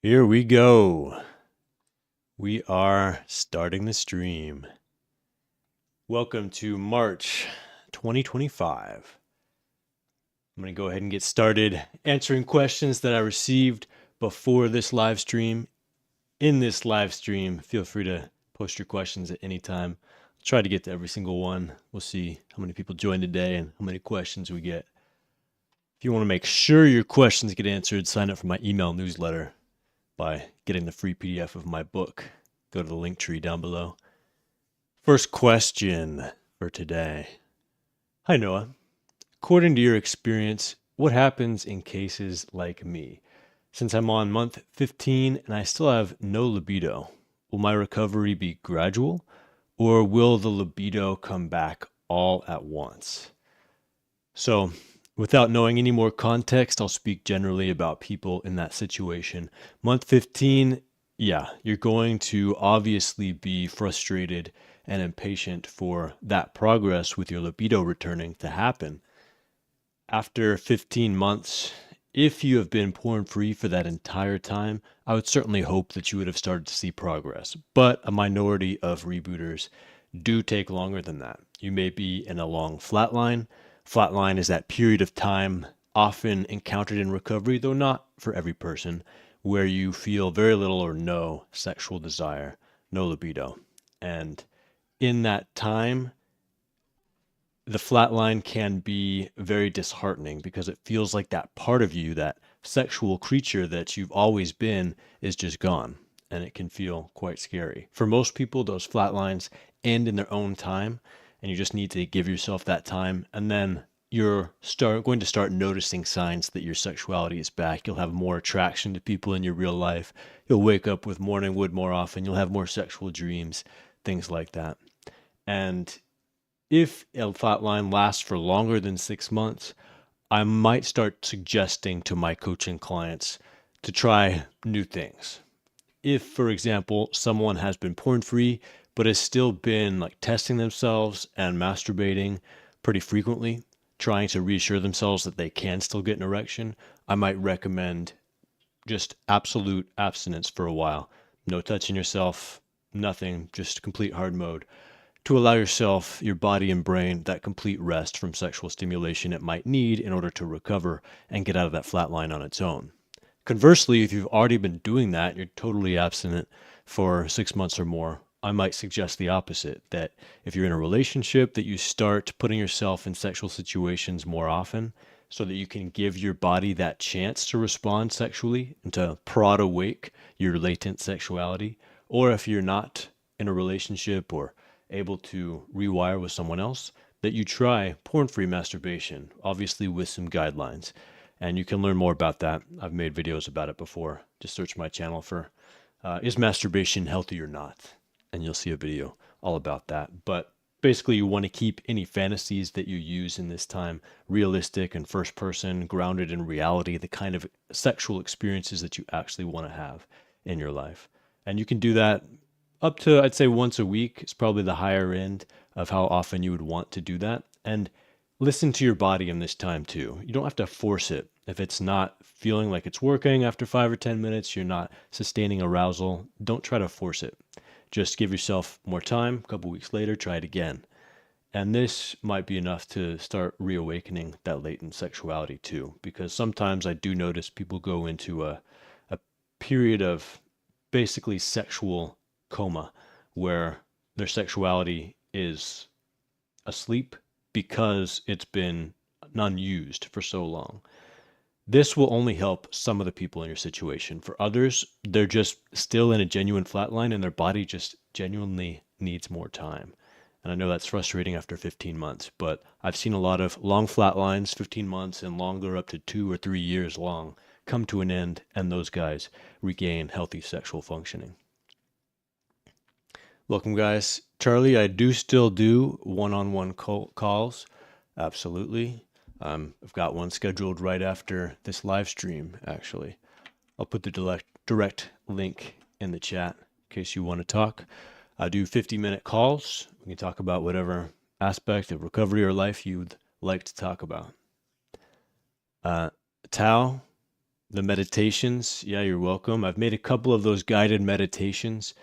Here we go. We are starting the stream. Welcome to March 2025. I'm going to go ahead and get started answering questions that I received before this live stream. In this live stream, feel free to post your questions at any time. I'll try to get to every single one. We'll see how many people join today and how many questions we get. If you want to make sure your questions get answered, sign up for my email newsletter by getting the free PDF of my book. Go to the link tree down below. First question for today. Hi, Noah. According to your experience, what happens in cases like me? Since I'm on month 15 and I still have no libido, will my recovery be gradual or will the libido come back all at once? So, without knowing any more context, I'll speak generally about people in that situation. Month 15, yeah, you're going to obviously be frustrated and impatient for that progress with your libido returning to happen. After 15 months, if you have been porn-free for that entire time, I would certainly hope that you would have started to see progress. But a minority of rebooters do take longer than that. You may be in a long flatline. Flatline is that period of time often encountered in recovery, though not for every person, where you feel very little or no sexual desire, no libido. And in that time, the flatline can be very disheartening because it feels like that part of you, that sexual creature that you've always been, is just gone. And it can feel quite scary. For most people, those flatlines end in their own time, and you just need to give yourself that time. And then you're going to start noticing signs that your sexuality is back. You'll have more attraction to people in your real life. You'll wake up with morning wood more often. You'll have more sexual dreams, things like that. And if a flatline lasts for longer than 6 months, I might start suggesting to my coaching clients to try new things. If, for example, someone has been porn-free, but has still been like testing themselves and masturbating pretty frequently, trying to reassure themselves that they can still get an erection, I might recommend just absolute abstinence for a while. No touching yourself, nothing, just complete hard mode, to allow yourself, your body and brain, that complete rest from sexual stimulation it might need in order to recover and get out of that flat line on its own. Conversely, if you've already been doing that, you're totally abstinent for 6 months or more, I might suggest the opposite, that if you're in a relationship, that you start putting yourself in sexual situations more often so that you can give your body that chance to respond sexually and to prod awake your latent sexuality. Or if you're not in a relationship or able to rewire with someone else, that you try porn-free masturbation, obviously with some guidelines. And you can learn more about that. I've made videos about it before. Just search my channel for is masturbation healthy or not? And you'll see a video all about that. But basically, you want to keep any fantasies that you use in this time realistic and first person, grounded in reality, the kind of sexual experiences that you actually want to have in your life. And you can do that up to, I'd say, once a week. It's probably the higher end of how often you would want to do that. And listen to your body in this time too. You don't have to force it. If it's not feeling like it's working after 5 or 10 minutes, you're not sustaining arousal, don't try to force it. Just give yourself more time. A couple weeks later, try it again. And this might be enough to start reawakening that latent sexuality too. Because sometimes I do notice people go into a period of basically sexual coma where their sexuality is asleep because it's been unused for so long. This will only help some of the people in your situation. For others, they're just still in a genuine flatline and their body just genuinely needs more time. And I know that's frustrating after 15 months, but I've seen a lot of long flatlines, 15 months and longer, up to 2 or 3 years long, come to an end, and those guys regain healthy sexual functioning. Welcome, guys. Charlie, I do still do one-on-one calls. Absolutely. I've got one scheduled right after this live stream, actually. I'll put the direct link in the chat in case you want to talk. I do 50-minute calls. We can talk about whatever aspect of recovery or life you'd like to talk about. Tao, The meditations, yeah, you're welcome. I've made a couple of those guided meditations.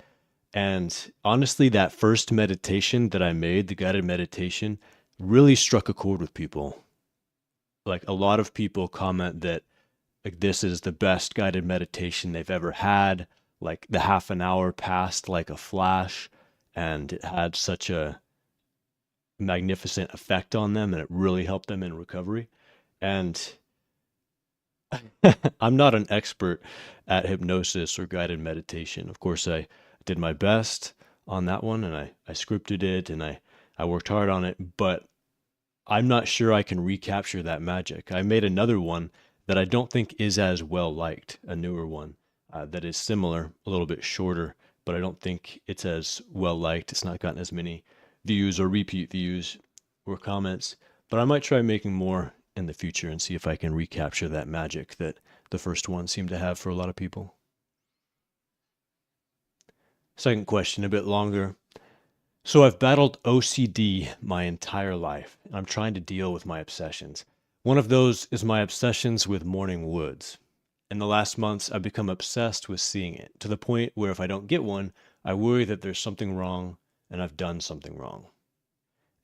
And honestly, that first meditation that I made, the guided meditation, really struck a chord with people. Like a lot of people comment that like this is the best guided meditation they've ever had. Like the half an hour passed like a flash, and it had such a magnificent effect on them, and it really helped them in recovery. And I'm not an expert at hypnosis or guided meditation. Of course, I did my best on that one, and I scripted it, and I worked hard on it, but I'm not sure I can recapture that magic. I made another one that I don't think is as well liked, a newer one that is similar, a little bit shorter, but I don't think it's as well liked. It's not gotten as many views or repeat views or comments, but I might try making more in the future and see if I can recapture that magic that the first one seemed to have for a lot of people. Second question, a bit longer. So I've battled OCD my entire life, and I'm trying to deal with my obsessions. One of those is my obsessions with morning woods. In the last months, I've become obsessed with seeing it, to the point where if I don't get one, I worry that there's something wrong and I've done something wrong.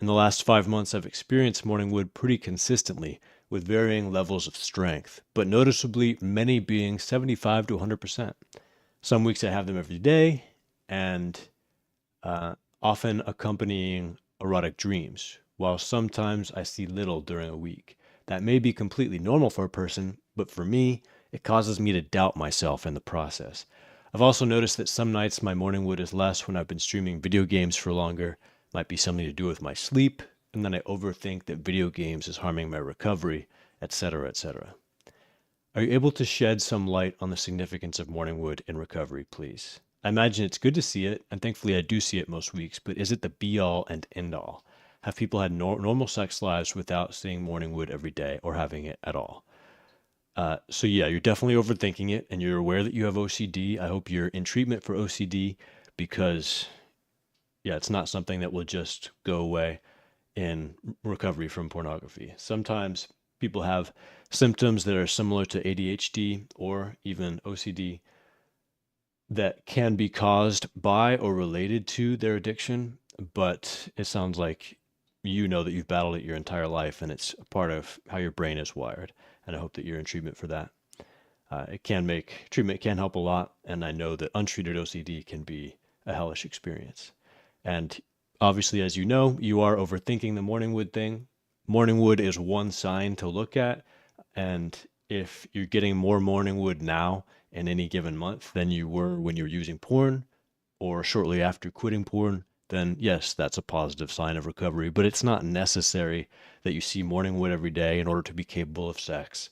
In the last 5 months, I've experienced morning wood pretty consistently, with varying levels of strength, but noticeably many being 75 to 100%. Some weeks I have them every day, and often accompanying erotic dreams, while sometimes I see little during a week. That may be completely normal for a person, but for me, it causes me to doubt myself in the process. I've also noticed that some nights my morning wood is less when I've been streaming video games for longer. Might be something to do with my sleep, and then I overthink that video games is harming my recovery, etc., etc. Are you able to shed some light on the significance of morning wood in recovery, please? I imagine it's good to see it, and thankfully I do see it most weeks, but is it the be-all and end-all? Have people had normal sex lives without seeing morning wood every day or having it at all? So yeah, you're definitely overthinking it, and you're aware that you have OCD. I hope you're in treatment for OCD because, yeah, it's not something that will just go away in recovery from pornography. Sometimes people have symptoms that are similar to ADHD or even OCD that can be caused by or related to their addiction, but it sounds like you know that you've battled it your entire life and it's a part of how your brain is wired. And I hope that you're in treatment for that. Treatment can help a lot, and I know that untreated OCD can be a hellish experience. And obviously, as you know, you are overthinking the morning wood thing. Morning wood is one sign to look at, and if you're getting more morning wood now in any given month than you were when you were using porn or shortly after quitting porn, then yes, that's a positive sign of recovery. But it's not necessary that you see morning wood every day in order to be capable of sex.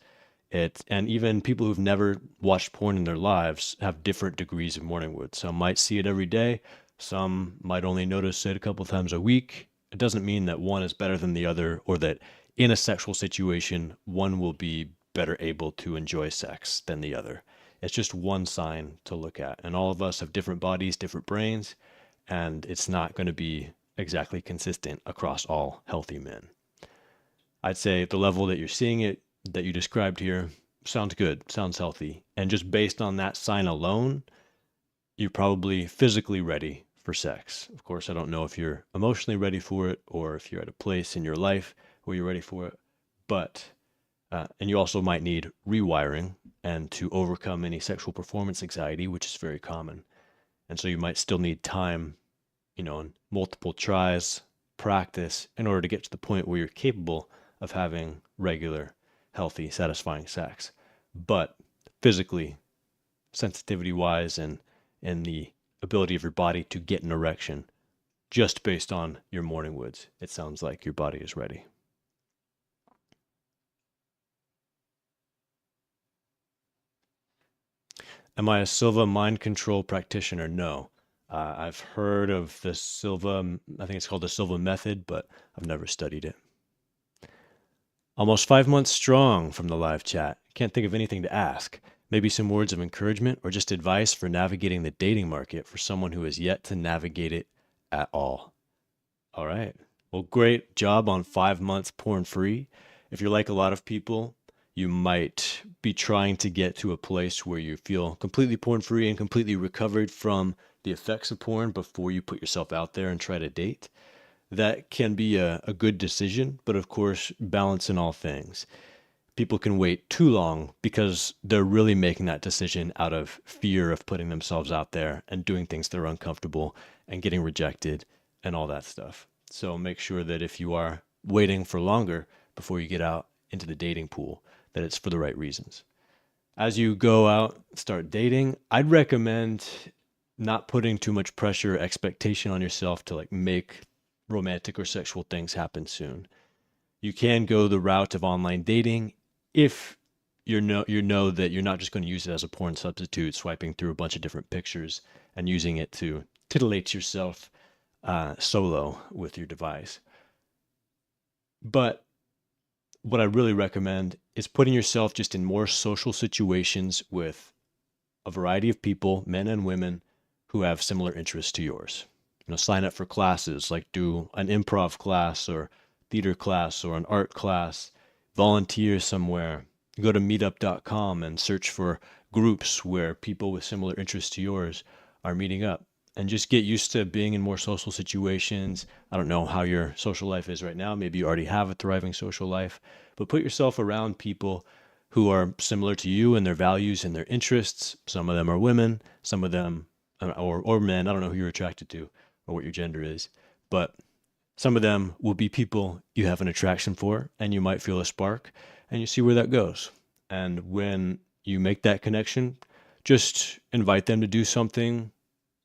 And even people who've never watched porn in their lives have different degrees of morning wood. Some might see it every day. Some might only notice it a couple times a week. It doesn't mean that one is better than the other or that in a sexual situation, one will be better able to enjoy sex than the other. It's just one sign to look at. And all of us have different bodies, different brains, and it's not going to be exactly consistent across all healthy men. I'd say the level that you're seeing it, that you described here, sounds good, sounds healthy. And just based on that sign alone, you're probably physically ready for sex. Of course, I don't know if you're emotionally ready for it or if you're at a place in your life where you're ready for it, but and you also might need rewiring and to overcome any sexual performance anxiety, which is very common. And so you might still need time, and multiple tries, practice in order to get to the point where you're capable of having regular, healthy, satisfying sex. But physically, sensitivity wise, and the ability of your body to get an erection, just based on your morning woods, it sounds like your body is ready. Am I a Silva mind control practitioner? No. I've heard of the Silva, I think it's called the Silva method, but I've never studied it. Almost 5 months strong from the live chat. Can't think of anything to ask. Maybe some words of encouragement or just advice for navigating the dating market for someone who has yet to navigate it at all. All right. Well, great job on 5 months porn free. If you're like a lot of people, You might be trying to get to a place where you feel completely porn free and completely recovered from the effects of porn before you put yourself out there and try to date. That can be a good decision, but of course, balance in all things. People can wait too long because they're really making that decision out of fear of putting themselves out there and doing things that are uncomfortable and getting rejected and all that stuff. So make sure that if you are waiting for longer before you get out into the dating pool, that it's for the right reasons. As you go out, start dating, I'd recommend not putting too much pressure or expectation on yourself to like make romantic or sexual things happen soon. You can go the route of online dating if you know that you're not just going to use it as a porn substitute, swiping through a bunch of different pictures and using it to titillate yourself solo with your device. But what I really recommend is putting yourself just in more social situations with a variety of people, men and women, who have similar interests to yours. Sign up for classes, like do an improv class or theater class or an art class, volunteer somewhere, go to meetup.com and search for groups where people with similar interests to yours are meeting up, and just get used to being in more social situations. I don't know how your social life is right now. Maybe you already have a thriving social life, but put yourself around people who are similar to you in their values and their interests. Some of them are women, some of them or men. I don't know who you're attracted to or what your gender is, but some of them will be people you have an attraction for, and you might feel a spark, and you see where that goes. And when you make that connection, just invite them to do something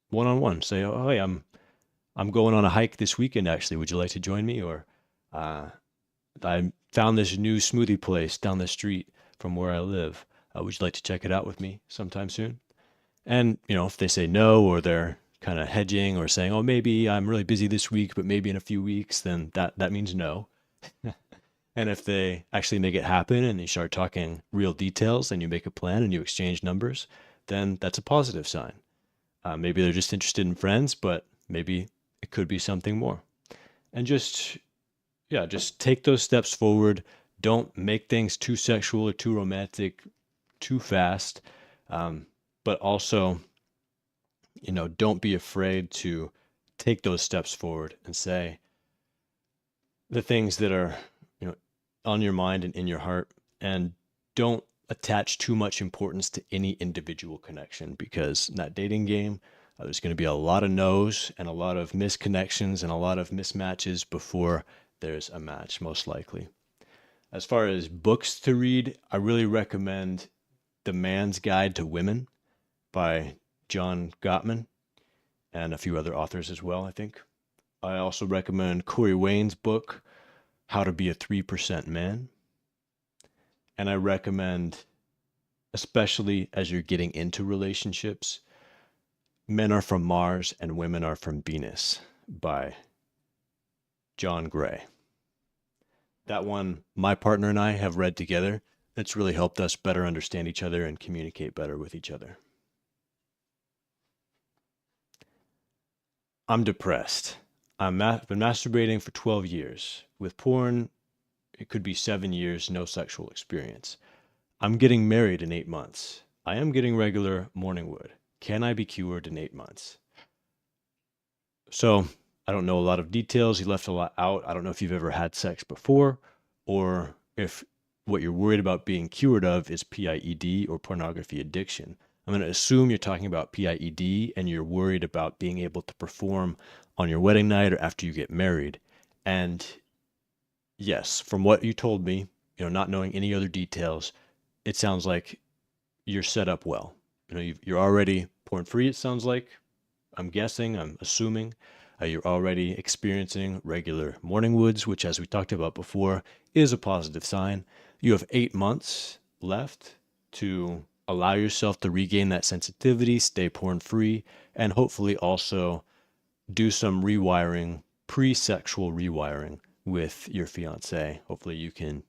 one-on-one. Say, oh, hey, I'm going on a hike this weekend, actually. Would you like to join me? Or I found this new smoothie place down the street from where I live. Would you like to check it out with me sometime soon? And, if they say no, or they're kind of hedging or saying, oh, maybe I'm really busy this week, but maybe in a few weeks, then that means no. And if they actually make it happen and you start talking real details and you make a plan and you exchange numbers, then that's a positive sign. Maybe they're just interested in friends, but maybe it could be something more. And just take those steps forward. Don't make things too sexual or too romantic too fast. But also, don't be afraid to take those steps forward and say the things that are, on your mind and in your heart, and don't attach too much importance to any individual connection, because in that dating game, there's going to be a lot of no's and a lot of misconnections and a lot of mismatches before there's a match, most likely. As far as books to read, I really recommend The Man's Guide to Women by John Gottman and a few other authors as well, I think. I also recommend Corey Wayne's book, How to Be a 3% Man. And I recommend, especially as you're getting into relationships, Men Are From Mars and Women Are From Venus by John Gray. That one, my partner and I have read together. It's really helped us better understand each other and communicate better with each other. I'm depressed. I've been masturbating for 12 years. With porn, it could be 7 years, no sexual experience. I'm getting married in 8 months. I am getting regular morning wood. Can I be cured in 8 months? So, I don't know a lot of details. He left a lot out. I don't know if you've ever had sex before, or if what you're worried about being cured of is PIED or pornography addiction. I'm going to assume you're talking about PIED and you're worried about being able to perform on your wedding night or after you get married. And yes, from what you told me, not knowing any other details, it sounds like you're set up well. You're already porn free, it sounds like. I'm assuming. You're already experiencing regular morning woods, which, as we talked about before, is a positive sign. You have 8 months left to allow yourself to regain that sensitivity, stay porn free, and hopefully also do some rewiring, pre-sexual rewiring with your fiance. Hopefully you can,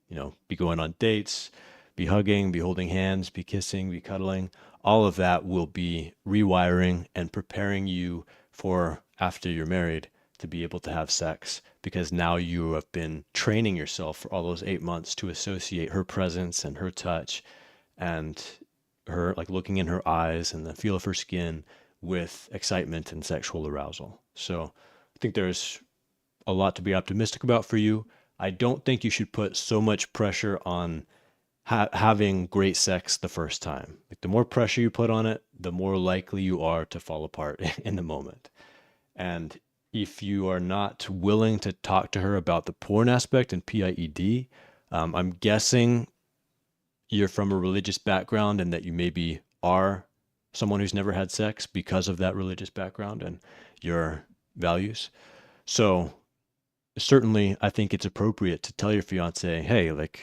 be going on dates, be hugging, be holding hands, be kissing, be cuddling. All of that will be rewiring and preparing you for, after you're married, to be able to have sex, because now you have been training yourself for all those 8 months to associate her presence and her touch and her, like, looking in her eyes and the feel of her skin with excitement and sexual arousal. So I think there's a lot to be optimistic about for you. I don't think you should put so much pressure on having great sex the first time. Like, the more pressure you put on it, the more likely you are to fall apart in the moment. And if you are not willing to talk to her about the porn aspect and PIED, I'm guessing you're from a religious background and that you maybe are someone who's never had sex because of that religious background and your values. So certainly I think it's appropriate to tell your fiance, hey, like,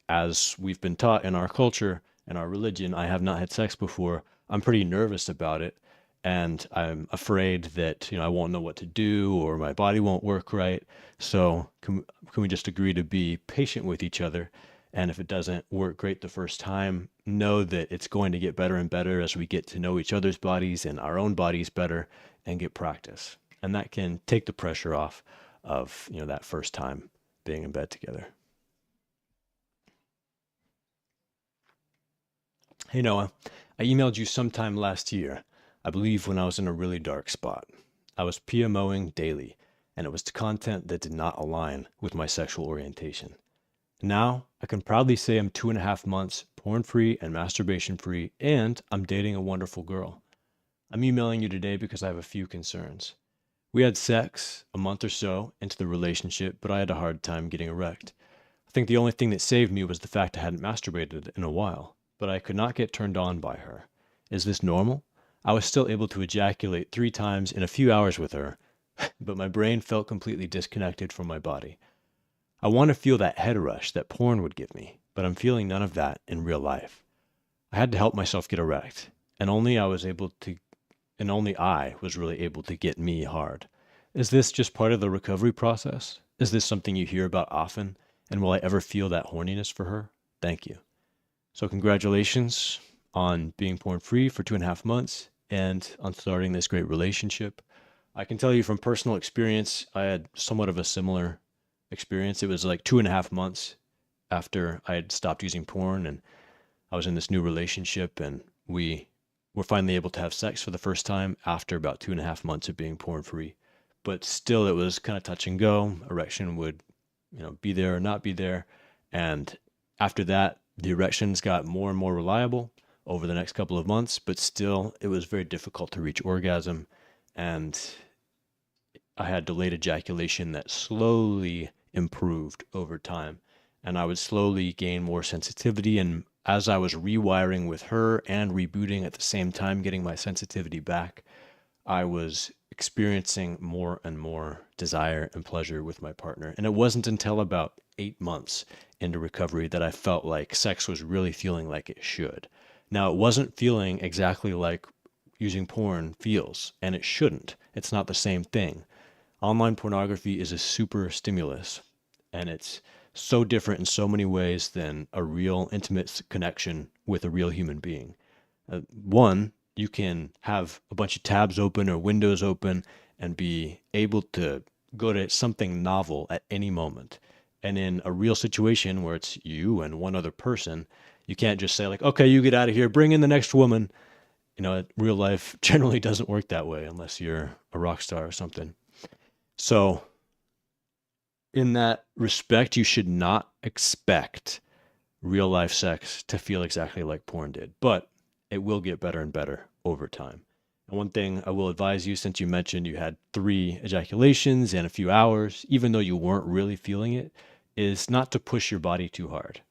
as we've been taught in our culture and our religion, I have not had sex before. I'm pretty nervous about it. And I'm afraid that, I won't know what to do or my body won't work right. So can we just agree to be patient with each other? And if it doesn't work great the first time, know that it's going to get better and better as we get to know each other's bodies and our own bodies better and get practice. And that can take the pressure off of, that first time being in bed together. Hey, Noah, I emailed you sometime last year, I believe when I was in a really dark spot. I was PMOing daily, and it was content that did not align with my sexual orientation. Now, I can proudly say I'm 2.5 months porn-free and masturbation-free, and I'm dating a wonderful girl. I'm emailing you today because I have a few concerns. We had sex a month or so into the relationship, but I had a hard time getting erect. I think the only thing that saved me was the fact I hadn't masturbated in a while, but I could not get turned on by her. Is this normal? I was still able to ejaculate 3 times in a few hours with her, but my brain felt completely disconnected from my body. I want to feel that head rush that porn would give me, but I'm feeling none of that in real life. I had to help myself get erect, and only I was really able to get me hard. Is this just part of the recovery process? Is this something you hear about often? And will I ever feel that horniness for her? Thank you. So congratulations on being porn-free for 2.5 months and on starting this great relationship. I can tell you from personal experience, I had somewhat of a similar experience. It was like 2.5 months after I had stopped using porn and I was in this new relationship, and we were finally able to have sex for the first time after about 2.5 months of being porn-free. But still, it was kind of touch and go. Erection would, be there or not be there. And after that, the erections got more and more reliable over the next couple of months, but still it was very difficult to reach orgasm, and I had delayed ejaculation that slowly improved over time, and I would slowly gain more sensitivity. And as I was rewiring with her and rebooting at the same time, getting my sensitivity back, I was experiencing more and more desire and pleasure with my partner. And it wasn't until about 8 months into recovery that I felt like sex was really feeling like it should. Now, it wasn't feeling exactly like using porn feels, and it shouldn't. It's not the same thing. Online pornography is a super stimulus, and it's so different in so many ways than a real intimate connection with a real human being. One, you can have a bunch of tabs open or windows open and be able to go to something novel at any moment. And in a real situation where it's you and one other person, you can't just say, like, okay, you get out of here, bring in the next woman. Real life generally doesn't work that way unless you're a rock star or something. So in that respect, you should not expect real life sex to feel exactly like porn did, but it will get better and better over time. And one thing I will advise you, since you mentioned you had 3 ejaculations in a few hours, even though you weren't really feeling it, is not to push your body too hard.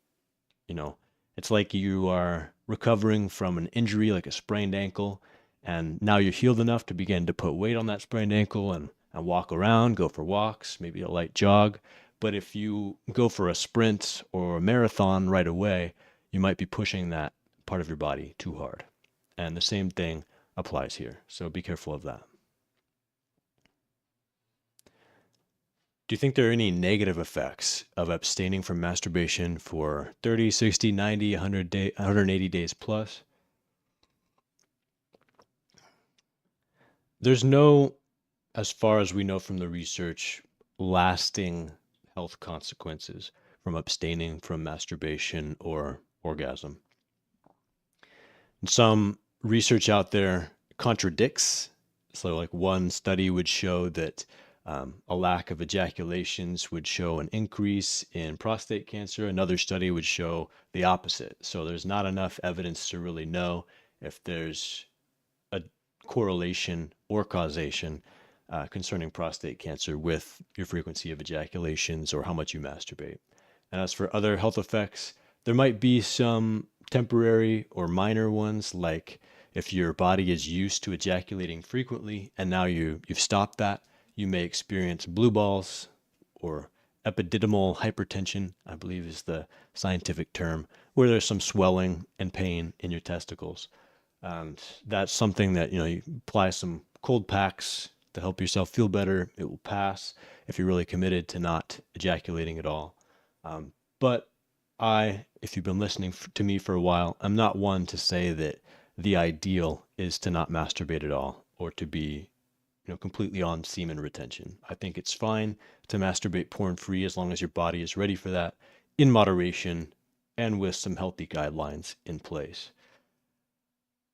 It's like you are recovering from an injury, like a sprained ankle, and now you're healed enough to begin to put weight on that sprained ankle and walk around, go for walks, maybe a light jog. But if you go for a sprint or a marathon right away, you might be pushing that part of your body too hard. And the same thing applies here. So be careful of that. Do you think there are any negative effects of abstaining from masturbation for 30, 60, 90, 180 days plus? There's no as far as we know from the research, lasting health consequences from abstaining from masturbation or orgasm. And some research out there contradicts. So, like one study would show that a lack of ejaculations would show an increase in prostate cancer. Another study would show the opposite. So, there's not enough evidence to really know if there's a correlation or causation concerning prostate cancer with your frequency of ejaculations or how much you masturbate. And as for other health effects, there might be some temporary or minor ones, like if your body is used to ejaculating frequently and now you've stopped that, you may experience blue balls or epididymal hypertension, I believe is the scientific term, where there's some swelling and pain in your testicles. And that's something that, you apply some cold packs to help yourself feel better. It will pass if you're really committed to not ejaculating at all. But if you've been listening to me for a while, I'm not one to say that the ideal is to not masturbate at all or to be, completely on semen retention. I think it's fine to masturbate porn-free as long as your body is ready for that, in moderation and with some healthy guidelines in place.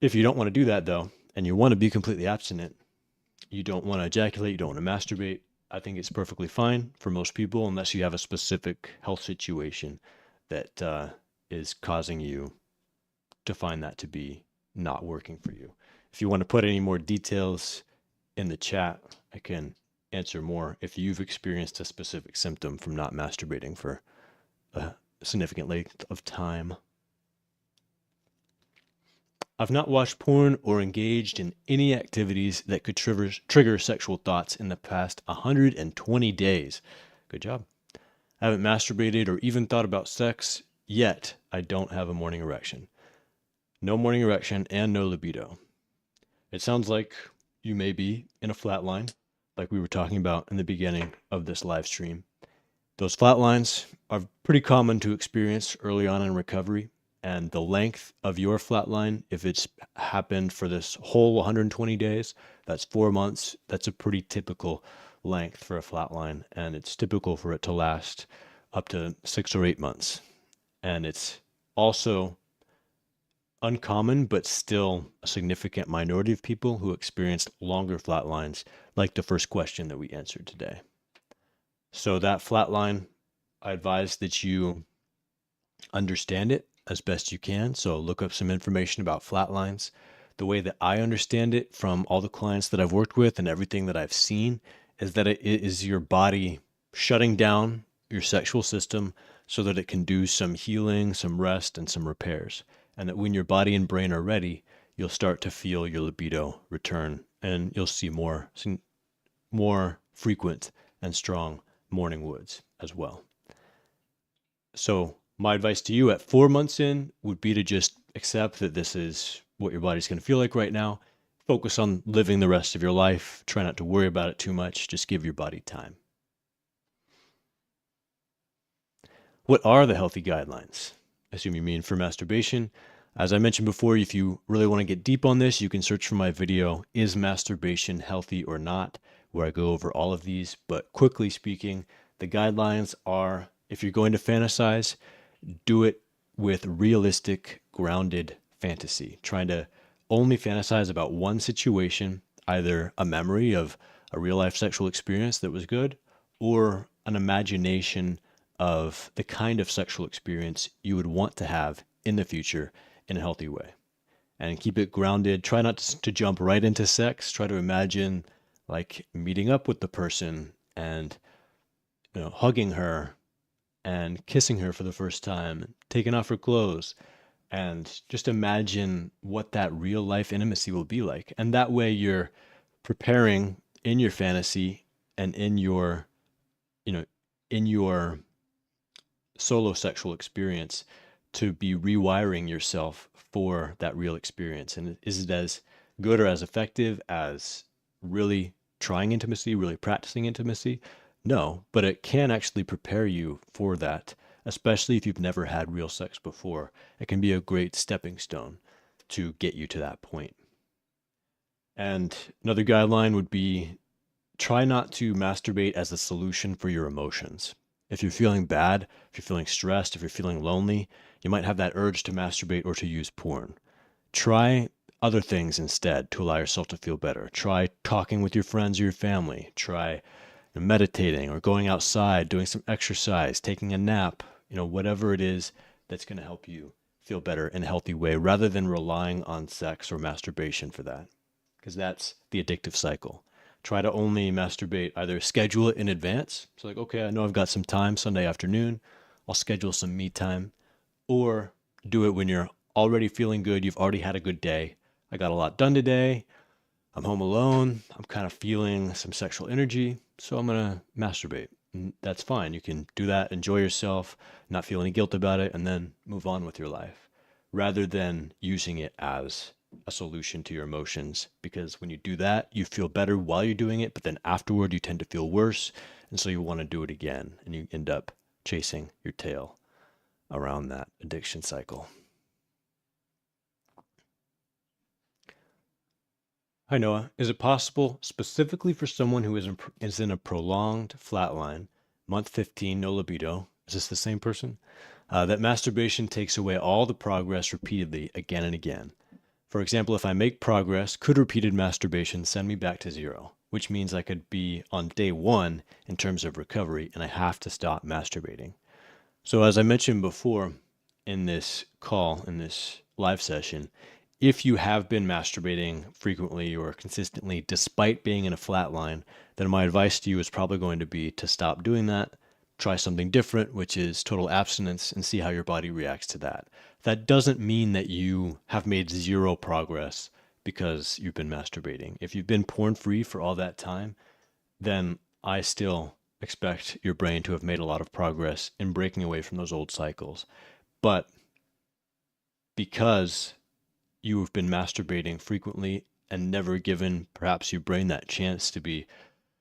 If you don't want to do that, though, and you want to be completely abstinent, you don't want to ejaculate, you don't want to masturbate, I think it's perfectly fine for most people, unless you have a specific health situation that is causing you to find that to be not working for you. If you want to put any more details in the chat, I can answer more if you've experienced a specific symptom from not masturbating for a significant length of time. I've not watched porn or engaged in any activities that could trigger sexual thoughts in the past 120 days. Good job. I haven't masturbated or even thought about sex, yet I don't have a morning erection. No morning erection and no libido. It sounds like you may be in a flat line, like we were talking about in the beginning of this live stream. Those flat lines are pretty common to experience early on in recovery. And the length of your flat line, if it's happened for this whole 120 days, that's 4 months. That's a pretty typical length for a flat line. And it's typical for it to last up to 6 or 8 months. And it's also uncommon, but still a significant minority of people who experienced longer flat lines, like the first question that we answered today. So that flat line, I advise that you understand it as best you can. So look up some information about flat lines. The way that I understand it from all the clients that I've worked with and everything that I've seen is that it is your body shutting down your sexual system so that it can do some healing, some rest, and some repairs. And that when your body and brain are ready, you'll start to feel your libido return and you'll see more frequent and strong morning woods as well. So my advice to you at 4 months in would be to just accept that this is what your body's going to feel like right now. Focus on living the rest of your life. Try not to worry about it too much. Just give your body time. What are the healthy guidelines? I assume you mean for masturbation. As I mentioned before, if you really want to get deep on this, you can search for my video, Is Masturbation Healthy or Not?, where I go over all of these. But quickly speaking, the guidelines are, if you're going to fantasize, do it with realistic, grounded fantasy. Trying to only fantasize about one situation, either a memory of a real-life sexual experience that was good, or an imagination of the kind of sexual experience you would want to have in the future in a healthy way. And keep it grounded. Try not to jump right into sex. Try to imagine like meeting up with the person and hugging her and kissing her for the first time, taking off her clothes, and just imagine what that real life intimacy will be like. And that way you're preparing in your fantasy and in your solo sexual experience to be rewiring yourself for that real experience. And is it as good or as effective as really trying intimacy, really practicing intimacy? No, but it can actually prepare you for that, especially if you've never had real sex before. It can be a great stepping stone to get you to that point. And another guideline would be try not to masturbate as a solution for your emotions. If you're feeling bad, if you're feeling stressed, if you're feeling lonely, you might have that urge to masturbate or to use porn. Try other things instead to allow yourself to feel better. Try talking with your friends or your family. Try meditating or going outside, doing some exercise, taking a nap, whatever it is that's going to help you feel better in a healthy way rather than relying on sex or masturbation for that, because that's the addictive cycle. Try to only masturbate, either schedule it in advance. So like, okay, I know I've got some time Sunday afternoon. I'll schedule some me time, or do it when you're already feeling good. You've already had a good day. I got a lot done today. I'm home alone. I'm kind of feeling some sexual energy. So I'm going to masturbate. And that's fine. You can do that, enjoy yourself, not feel any guilt about it, and then move on with your life rather than using it as a solution to your emotions. Because when you do that, you feel better while you're doing it, but then afterward you tend to feel worse. And so you want to do it again, and you end up chasing your tail around that addiction cycle. Hi, Noah. Is it possible, specifically for someone who is in a prolonged flatline, month 15, no libido, is this the same person? That masturbation takes away all the progress repeatedly again and again. For example, if I make progress, could repeated masturbation send me back to zero, which means I could be on day 1 in terms of recovery and I have to stop masturbating. So as I mentioned before in this call, in this live session, if you have been masturbating frequently or consistently despite being in a flat line, then my advice to you is probably going to be to stop doing that, try something different, which is total abstinence, and see how your body reacts to that. That doesn't mean that you have made zero progress because you've been masturbating. If you've been porn-free for all that time, then I still expect your brain to have made a lot of progress in breaking away from those old cycles. But because you have been masturbating frequently and never given perhaps your brain that chance to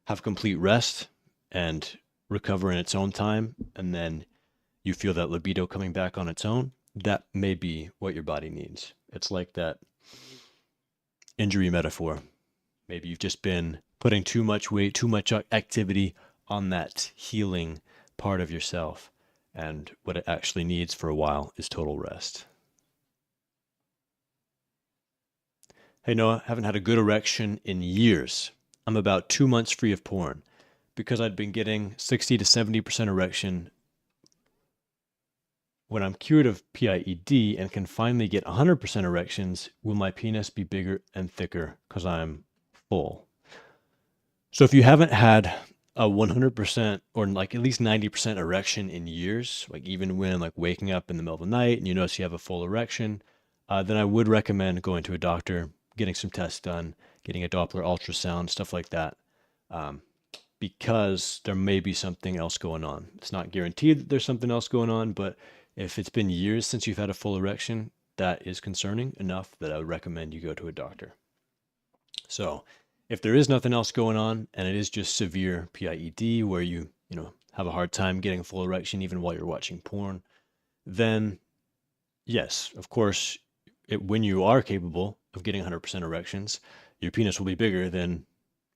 have complete rest and recover in its own time, and then you feel that libido coming back on its own, that may be what your body needs. It's like that injury metaphor. Maybe you've just been putting too much weight, too much activity on that healing part of yourself, and what it actually needs for a while is total rest. Hey Noah, haven't had a good erection in years. I'm about 2 months free of porn. Because I'd been getting 60 to 70% erection when I'm cured of PIED and can finally get 100% erections, will my penis be bigger and thicker because I'm full? So if you haven't had a 100% or like at least 90% erection in years, like even when like waking up in the middle of the night and you notice you have a full erection, then I would recommend going to a doctor, getting some tests done, getting a Doppler ultrasound, stuff like that, because there may be something else going on. It's not guaranteed that there's something else going on, but if it's been years since you've had a full erection, that is concerning enough that I would recommend you go to a doctor. So if there is nothing else going on and it is just severe PIED where you have a hard time getting a full erection even while you're watching porn, then yes, of course, when you are capable of getting 100% erections, your penis will be bigger than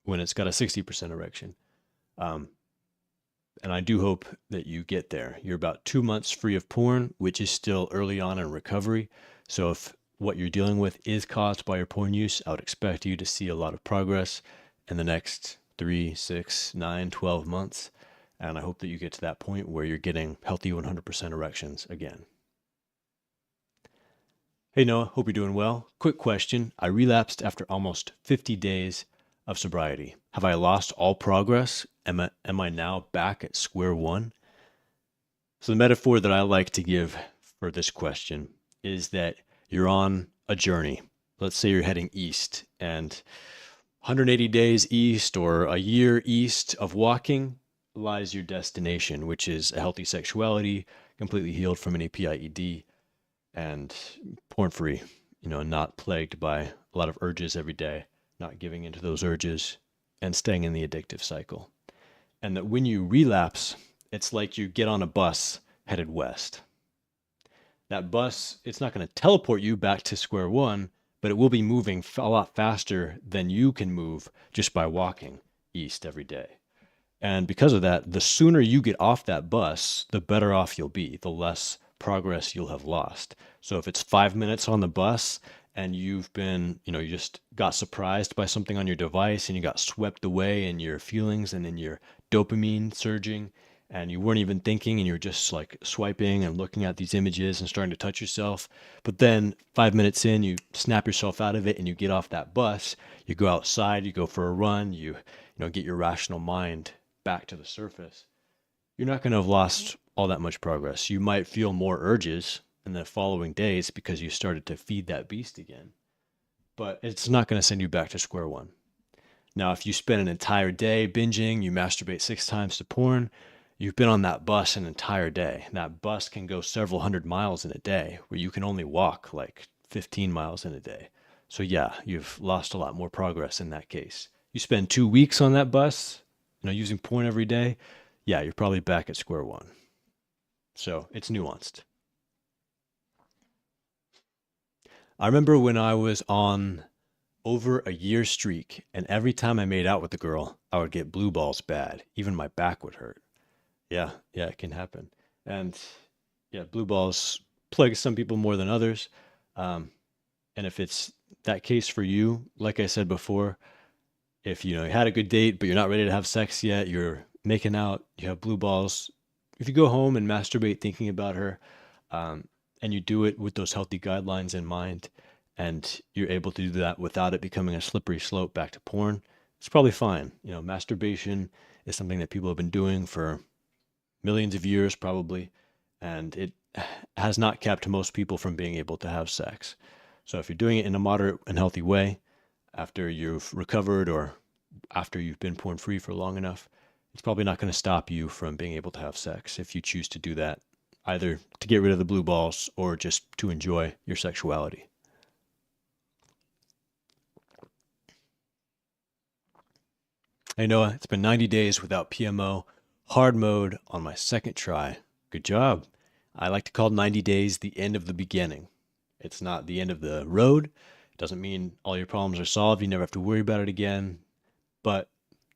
when it's got a 60% erection. And I do hope that you get there. You're about 2 months free of porn, which is still early on in recovery. So if what you're dealing with is caused by your porn use, I would expect you to see a lot of progress in the next 3, 6, 9, 12 months. And I hope that you get to that point where you're getting healthy 100% erections again. Hey Noah, hope you're doing well. Quick question. I relapsed after almost 50 days of sobriety. Have I lost all progress? Am I now back at square one? So the metaphor that I like to give for this question is that you're on a journey. Let's say you're heading east, and 180 days east or a year east of walking lies your destination, which is a healthy sexuality, completely healed from any PIED, and porn-free, not plagued by a lot of urges every day, not giving into those urges, and staying in the addictive cycle. And that when you relapse, it's like you get on a bus headed west. That bus, it's not going to teleport you back to square one, but it will be moving a lot faster than you can move just by walking. east every day. And because of that, the sooner you get off that bus, the better off you'll be, the less progress you'll have lost. So if it's 5 minutes on the bus and you've been, you just got surprised by something on your device and you got swept away in your feelings and in your dopamine surging, and you weren't even thinking and you're just like swiping and looking at these images and starting to touch yourself. But then 5 minutes in, you snap yourself out of it and you get off that bus, you go outside, you go for a run, you get your rational mind back to the surface. You're not going to have lost all that much progress. You might feel more urges in the following days because you started to feed that beast again, but it's not going to send you back to square one. Now, if you spend an entire day binging, you masturbate 6 times to porn, you've been on that bus an entire day. That bus can go several hundred miles in a day, where you can only walk like 15 miles in a day. So yeah, you've lost a lot more progress in that case. You spend 2 weeks on that bus, using porn every day, yeah, you're probably back at square one. So it's nuanced. I remember when I was on over a year streak, and every time I made out with a girl, I would get blue balls bad. Even my back would hurt. Yeah, yeah, it can happen. And yeah, blue balls plague some people more than others. Um, and if it's that case for you, like I said before, if you had a good date, but you're not ready to have sex yet, you're making out, you have blue balls, if you go home and masturbate thinking about her, um, and you do it with those healthy guidelines in mind, and you're able to do that without it becoming a slippery slope back to porn, it's probably fine. Masturbation is something that people have been doing for millions of years, probably, and it has not kept most people from being able to have sex. So if you're doing it in a moderate and healthy way, after you've recovered or after you've been porn free for long enough, it's probably not going to stop you from being able to have sex if you choose to do that, either to get rid of the blue balls or just to enjoy your sexuality. Hey Noah, it's been 90 days without PMO, hard mode on my second try. Good job. I like to call 90 days the end of the beginning. It's not the end of the road. It doesn't mean all your problems are solved. You never have to worry about it again. But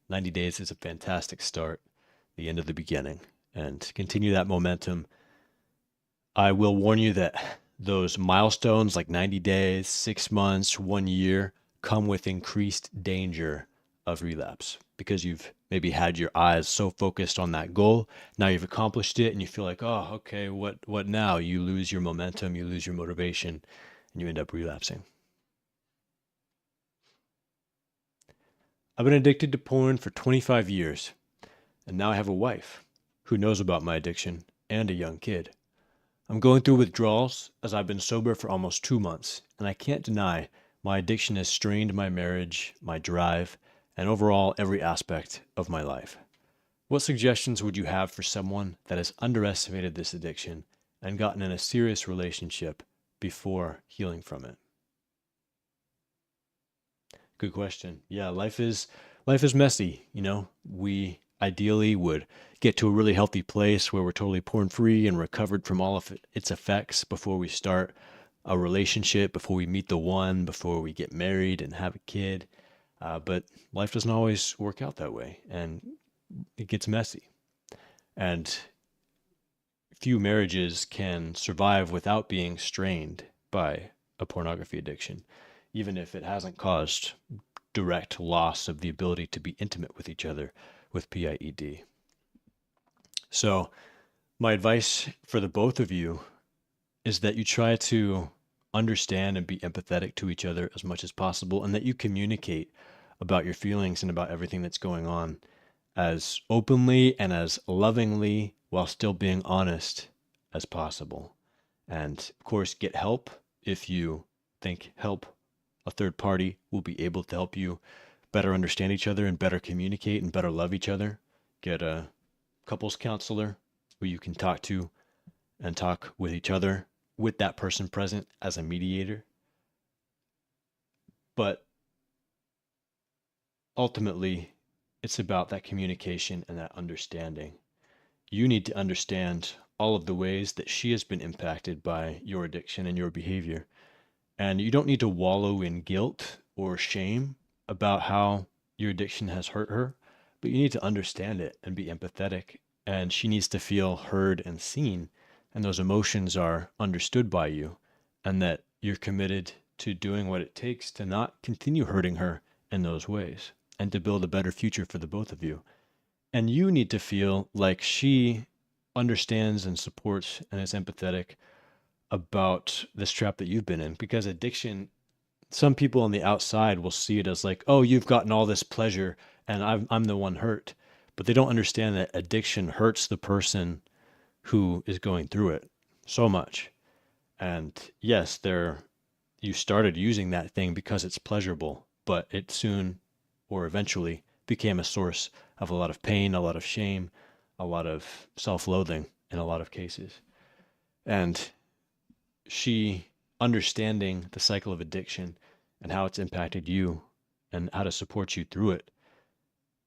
90 days is a fantastic start, the end of the beginning. And to continue that momentum, I will warn you that those milestones like 90 days, 6 months, 1 year come with increased danger of relapse because you've maybe had your eyes so focused on that goal. Now you've accomplished it and you feel like, oh, okay, what now? You lose your momentum, you lose your motivation, and you end up relapsing. I've been addicted to porn for 25 years, and now I have a wife who knows about my addiction and a young kid. I'm going through withdrawals as I've been sober for almost 2 months, and I can't deny my addiction has strained my marriage, my drive, and overall every aspect of my life. What suggestions would you have for someone that has underestimated this addiction and gotten in a serious relationship before healing from it? Good question. Yeah, life is messy, We ideally would get to a really healthy place where we're totally porn free and recovered from all of its effects before we start a relationship, before we meet the one, before we get married and have a kid. But life doesn't always work out that way, and it gets messy. And few marriages can survive without being strained by a pornography addiction, even if it hasn't caused direct loss of the ability to be intimate with each other with PIED. So, my advice for the both of you is that you try to understand and be empathetic to each other as much as possible, and that you communicate about your feelings and about everything that's going on as openly and as lovingly while still being honest as possible. And of course, get help if you think a third party will be able to help you better understand each other and better communicate and better love each other. Get a couples counselor who you can talk to and talk with each other with that person present as a mediator. But ultimately, it's about that communication and that understanding. You need to understand all of the ways that she has been impacted by your addiction and your behavior. And you don't need to wallow in guilt or shame about how your addiction has hurt her. but you need to understand it and be empathetic. And she needs to feel heard and seen, and those emotions are understood by you, and that you're committed to doing what it takes to not continue hurting her in those ways and to build a better future for the both of you. And you need to feel like she understands and supports and is empathetic about this trap that you've been in, because addiction, some people on the outside will see it as like, oh, you've gotten all this pleasure and I'm the one hurt. But they don't understand that addiction hurts the person who is going through it so much. And yes, you started using that thing because it's pleasurable, but it soon or eventually became a source of a lot of pain, a lot of shame, a lot of self-loathing in a lot of cases. And she understanding the cycle of addiction and how it's impacted you and how to support you through it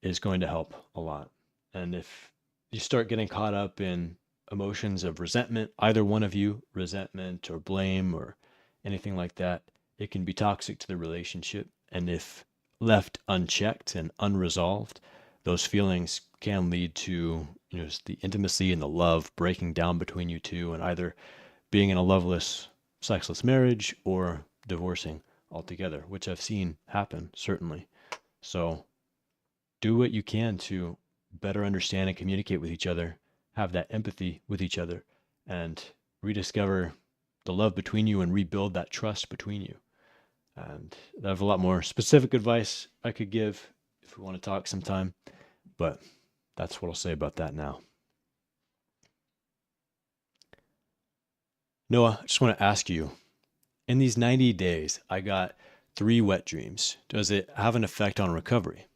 is going to help a lot. And if you start getting caught up in emotions of resentment, either one of you, resentment or blame or anything like that, it can be toxic to the relationship. And if left unchecked and unresolved, those feelings can lead to, the intimacy and the love breaking down between you two, and either being in a loveless, sexless marriage or divorcing altogether, which I've seen happen, certainly. So do what you can to better understand and communicate with each other, have that empathy with each other, and rediscover the love between you and rebuild that trust between you. And I have a lot more specific advice I could give if we want to talk sometime, but that's what I'll say about that now. Noah, I just want to ask you, in these 90 days, I got 3 wet dreams. Does it have an effect on recovery?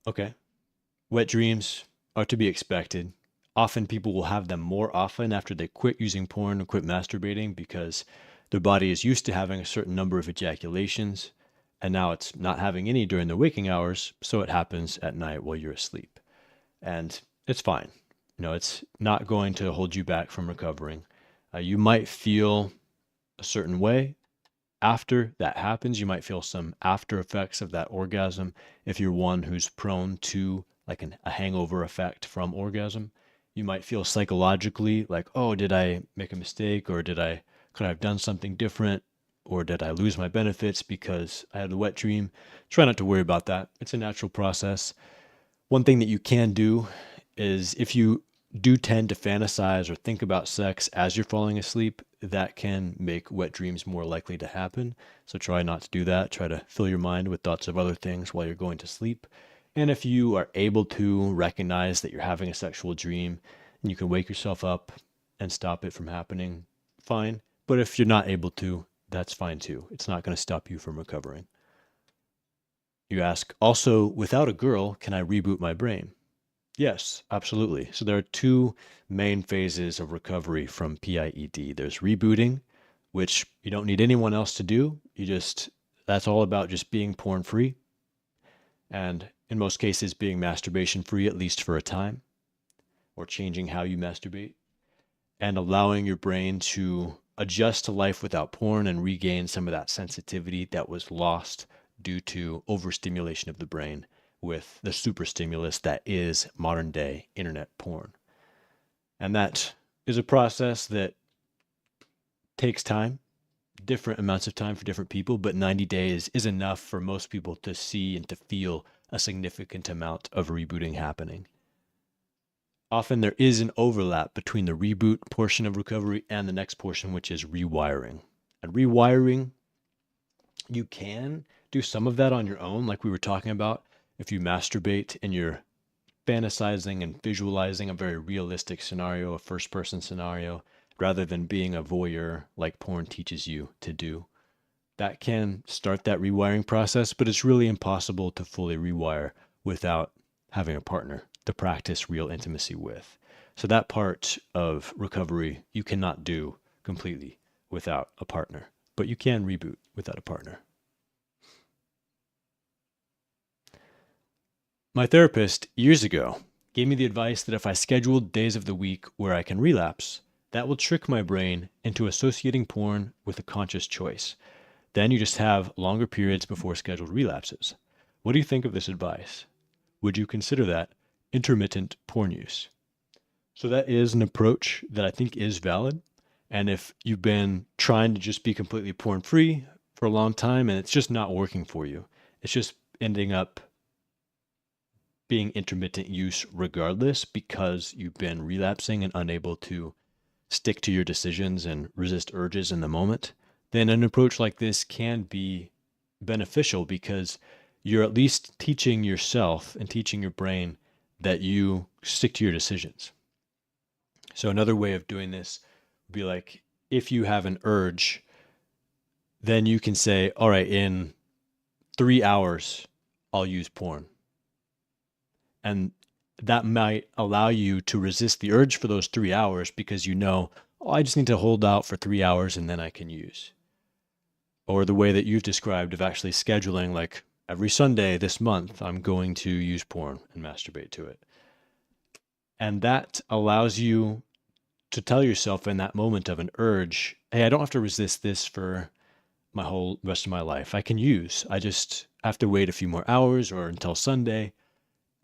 Okay. Wet dreams are to be expected. Often people will have them more often after they quit using porn or quit masturbating, because their body is used to having a certain number of ejaculations, and now it's not having any during the waking hours, so it happens at night while you're asleep. And it's fine. It's not going to hold you back from recovering. You might feel a certain way after that happens. You might feel some after effects of that orgasm if you're one who's prone to like a hangover effect from orgasm. You might feel psychologically like, oh, did I make a mistake, or could I have done something different, or did I lose my benefits because I had a wet dream? Try not to worry about that. It's a natural process. One thing that you can do is, if you do tend to fantasize or think about sex as you're falling asleep, that can make wet dreams more likely to happen. So try not to do that. Try to fill your mind with thoughts of other things while you're going to sleep. And if you are able to recognize that you're having a sexual dream and you can wake yourself up and stop it from happening, fine. But if you're not able to, that's fine too. It's not going to stop you from recovering. You ask, also, without a girl, can I reboot my brain? Yes, absolutely. So there are 2 main phases of recovery from PIED. There's rebooting, which you don't need anyone else to do. That's all about just being porn free. And in most cases, being masturbation free, at least for a time, or changing how you masturbate, and allowing your brain to adjust to life without porn and regain some of that sensitivity that was lost due to overstimulation of the brain with the super stimulus that is modern day internet porn. And that is a process that takes time, different amounts of time for different people, but 90 days is enough for most people to see and to feel a significant amount of rebooting happening. Often there is an overlap between the reboot portion of recovery and the next portion, which is rewiring. And rewiring, you can do some of that on your own, like we were talking about. If you masturbate and you're fantasizing and visualizing a very realistic scenario, a first-person scenario, rather than being a voyeur like porn teaches you to do, that can start that rewiring process, but it's really impossible to fully rewire without having a partner to practice real intimacy with. So that part of recovery you cannot do completely without a partner, but you can reboot without a partner. My therapist years ago gave me the advice that if I scheduled days of the week where I can relapse, that will trick my brain into associating porn with a conscious choice. Then you just have longer periods before scheduled relapses. What do you think of this advice? would you consider that intermittent porn use? So that is an approach that I think is valid. And if you've been trying to just be completely porn free for a long time and it's just not working for you, it's just ending up being intermittent use regardless because you've been relapsing and unable to stick to your decisions and resist urges in the moment, then an approach like this can be beneficial because you're at least teaching yourself and teaching your brain that you stick to your decisions. So another way of doing this would be like, if you have an urge, then you can say, all right, in 3 hours, I'll use porn. And that might allow you to resist the urge for those 3 hours because you know, oh, I just need to hold out for 3 hours and then I can use. Or the way that you've described of actually scheduling, like every Sunday this month, I'm going to use porn and masturbate to it. And that allows you to tell yourself in that moment of an urge, hey, I don't have to resist this for my whole rest of my life. I can use. I just have to wait a few more hours or until Sunday.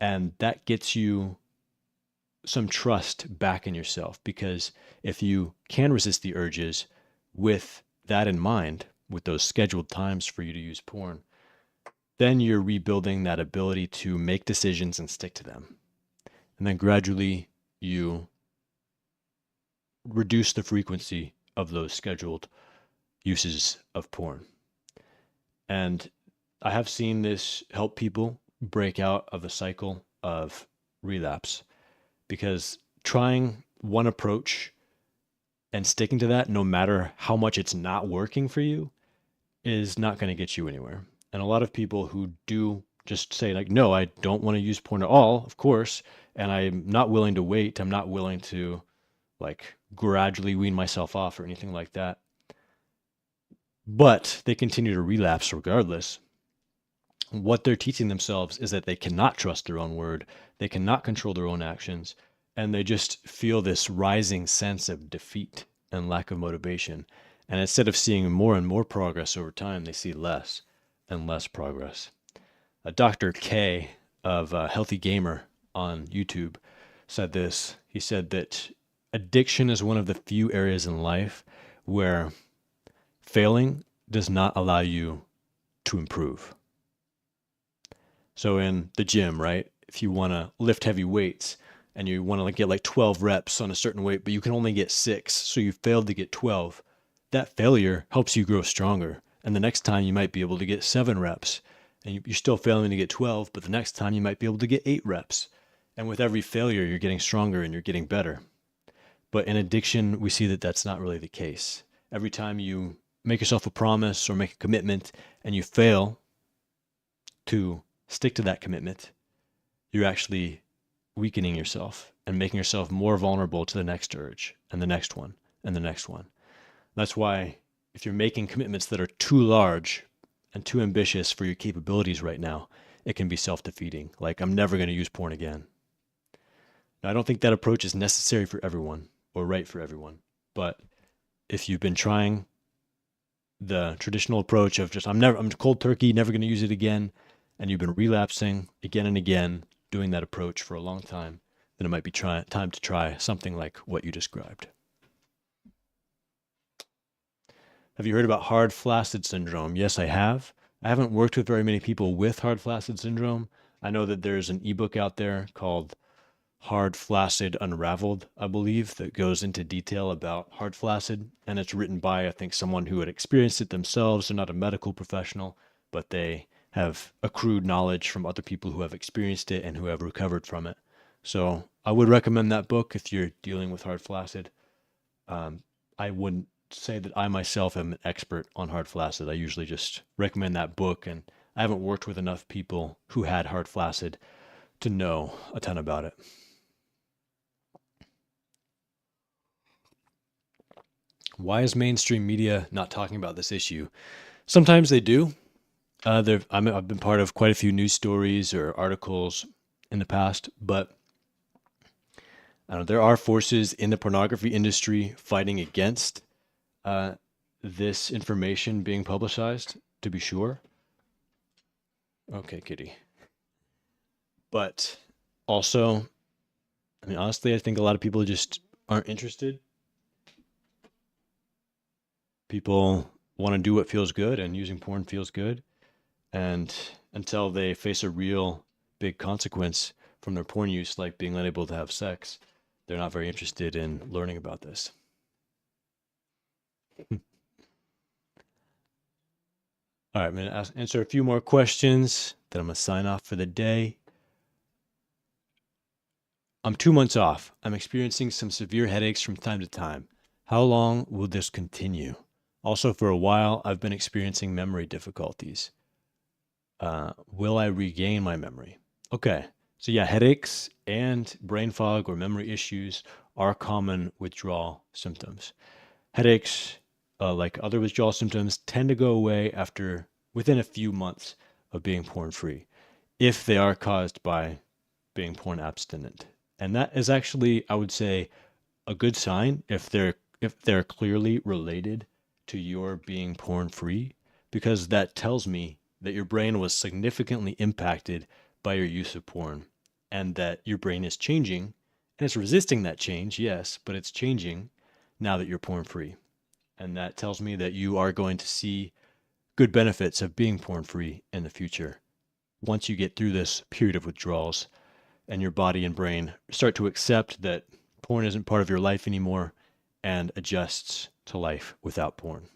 And that gets you some trust back in yourself, because if you can resist the urges with that in mind, with those scheduled times for you to use porn, then you're rebuilding that ability to make decisions and stick to them. And then gradually you reduce the frequency of those scheduled uses of porn. And I have seen this help people break out of a cycle of relapse, because trying one approach and sticking to that, no matter how much it's not working for you, is not going to get you anywhere. And a lot of people who do just say like, no, I don't want to use porn at all, of course, and I'm not willing to wait. I'm not willing to like gradually wean myself off or anything like that. But they continue to relapse regardless. What they're teaching themselves is that they cannot trust their own word, they cannot control their own actions, and they just feel this rising sense of defeat and lack of motivation. And instead of seeing more and more progress over time, they see less and less progress. Dr. K of Healthy Gamer on YouTube said this. He said that addiction is one of the few areas in life where failing does not allow you to improve. So in the gym, right? If you want to lift heavy weights and you want to get like 12 reps on a certain weight, but you can only get 6, so you failed to get 12, that failure helps you grow stronger. And the next time you might be able to get 7 reps, and you're still failing to get 12, but the next time you might be able to get 8 reps. And with every failure, you're getting stronger and you're getting better. But in addiction, we see that that's not really the case. Every time you make yourself a promise or make a commitment and you fail to stick to that commitment, you're actually weakening yourself and making yourself more vulnerable to the next urge and the next one and the next one. That's why if you're making commitments that are too large and too ambitious for your capabilities right now, it can be self-defeating. Like, I'm never going to use porn again. Now, I don't think that approach is necessary for everyone or right for everyone. But if you've been trying the traditional approach of just, I'm cold turkey, never going to use it again, and you've been relapsing again and again, doing that approach for a long time, then it might be time to try something like what you described. Have you heard about hard flaccid syndrome? Yes, I have. I haven't worked with very many people with hard flaccid syndrome. I know that there's an ebook out there called Hard Flaccid Unraveled, I believe, that goes into detail about hard flaccid, and it's written by, I think, someone who had experienced it themselves. They're not a medical professional, but they have accrued knowledge from other people who have experienced it and who have recovered from it. So I would recommend that book if you're dealing with hard flaccid. I wouldn't say that I myself am an expert on hard flaccid. I usually just recommend that book, and I haven't worked with enough people who had hard flaccid to know a ton about it. Why is mainstream media not talking about this issue? Sometimes they do. I've been part of quite a few news stories or articles in the past, but there are forces in the pornography industry fighting against this information being publicized, to be sure. Okay, kitty. But also, I mean, honestly, I think a lot of people just aren't interested. People want to do what feels good, and using porn feels good. And until they face a real big consequence from their porn use, like being unable to have sex, they're not very interested in learning about this. All right, I'm going to answer a few more questions, then I'm going to sign off for the day. I'm 2 months off. I'm experiencing some severe headaches from time to time. How long will this continue? Also, for a while, I've been experiencing memory difficulties. Will I regain my memory? Okay, so yeah, headaches and brain fog or memory issues are common withdrawal symptoms. Headaches, like other withdrawal symptoms, tend to go away within a few months of being porn free, if they are caused by being porn abstinent. And that is actually, I would say, a good sign if they're clearly related to your being porn free, because that tells me that your brain was significantly impacted by your use of porn, and that your brain is changing, and it's resisting that change, yes, but it's changing now that you're porn free. And that tells me that you are going to see good benefits of being porn free in the future once you get through this period of withdrawals and your body and brain start to accept that porn isn't part of your life anymore and adjusts to life without porn.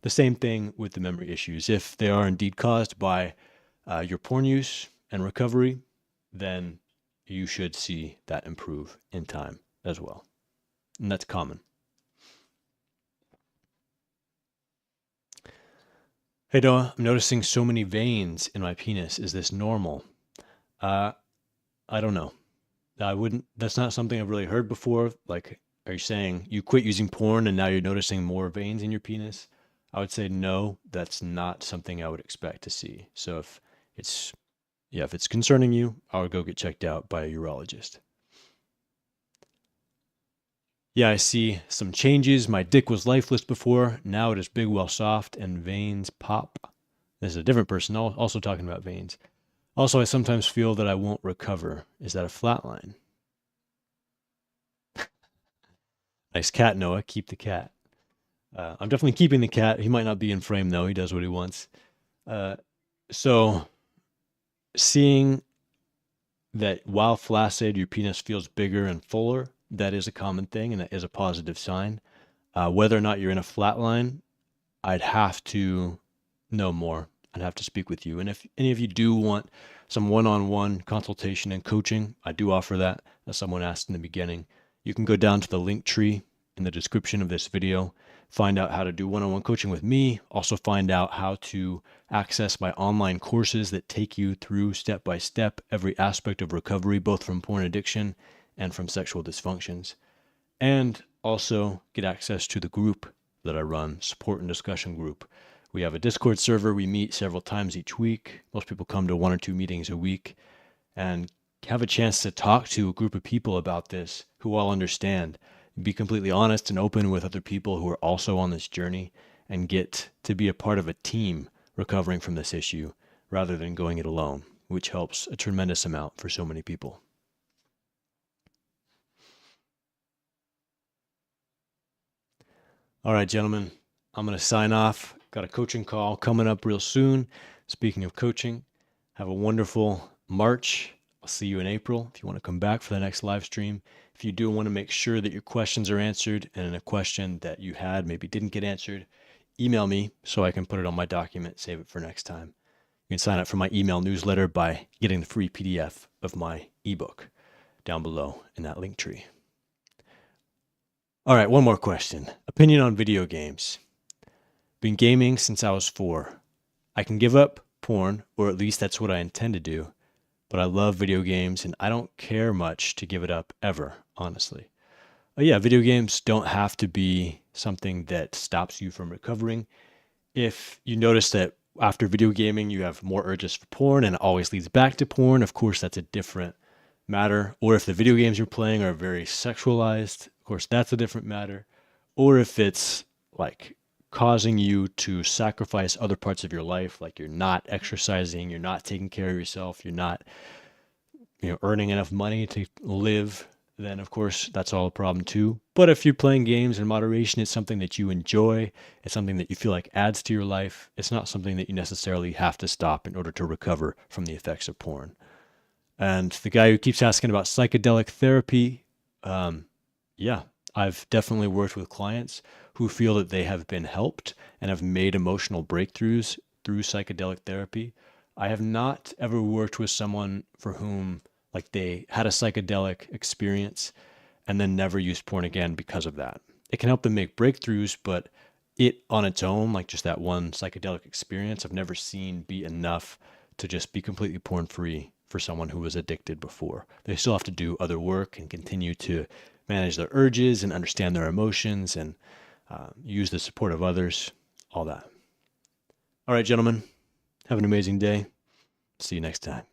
The same thing with the memory issues. If they are indeed caused by your porn use and recovery, then you should see that improve in time as well. And that's common. Hey Noah, I'm noticing so many veins in my penis. Is this normal? I don't know. That's not something I've really heard before. Like, are you saying you quit using porn and now you're noticing more veins in your penis? I would say no, that's not something I would expect to see. So if it's concerning you, I would go get checked out by a urologist. Yeah, I see some changes. My dick was lifeless before. Now it is big, well, soft, and veins pop. This is a different person also talking about veins. Also, I sometimes feel that I won't recover. Is that a flat line? Nice cat, Noah. Keep the cat. I'm definitely keeping the cat. He might not be in frame, though. He does what he wants. So, seeing that while flaccid, your penis feels bigger and fuller, that is a common thing, and that is a positive sign. Whether or not you're in a flat line, I'd have to know more. I'd have to speak with you. And if any of you do want some one-on-one consultation and coaching, I do offer that, as someone asked in the beginning. You can go down to the link tree in the description of this video, find out how to do one-on-one coaching with me, also find out how to access my online courses that take you through step-by-step every aspect of recovery, both from porn addiction and from sexual dysfunctions, and also get access to the group that I run, support and discussion group. We have a Discord server. We meet several times each week. Most people come to 1 or 2 meetings a week and have a chance to talk to a group of people about this who all understand, be completely honest and open with other people who are also on this journey, and get to be a part of a team recovering from this issue rather than going it alone, which helps a tremendous amount for so many people. All right, gentlemen, I'm going to sign off. Got a coaching call coming up real soon. Speaking of coaching, have a wonderful March. I'll see you in April if you want to come back for the next live stream. If you do want to make sure that your questions are answered and a question that you had maybe didn't get answered, email me so I can put it on my document, save it for next time. You can sign up for my email newsletter by getting the free PDF of my ebook down below in that link tree. All right, one more question. Opinion on video games. Been gaming since I was 4. I can give up porn, or at least that's what I intend to do, but I love video games and I don't care much to give it up ever, honestly. Yeah, video games don't have to be something that stops you from recovering. If you notice that after video gaming you have more urges for porn and it always leads back to porn, of course that's a different matter. Or if the video games you're playing are very sexualized, of course that's a different matter. Or if it's like causing you to sacrifice other parts of your life, like you're not exercising, you're not taking care of yourself, you're not earning enough money to live, then of course that's all a problem too. But if you're playing games in moderation, it's something that you enjoy, it's something that you feel like adds to your life, it's not something that you necessarily have to stop in order to recover from the effects of porn. And the guy who keeps asking about psychedelic therapy, yeah, I've definitely worked with clients who feel that they have been helped and have made emotional breakthroughs through psychedelic therapy. I have not ever worked with someone for whom like they had a psychedelic experience and then never used porn again because of that. It can help them make breakthroughs, but it on its own, like just that one psychedelic experience, I've never seen be enough to just be completely porn free for someone who was addicted before. They still have to do other work and continue to manage their urges and understand their emotions and use the support of others, all that. All right, gentlemen, have an amazing day. See you next time.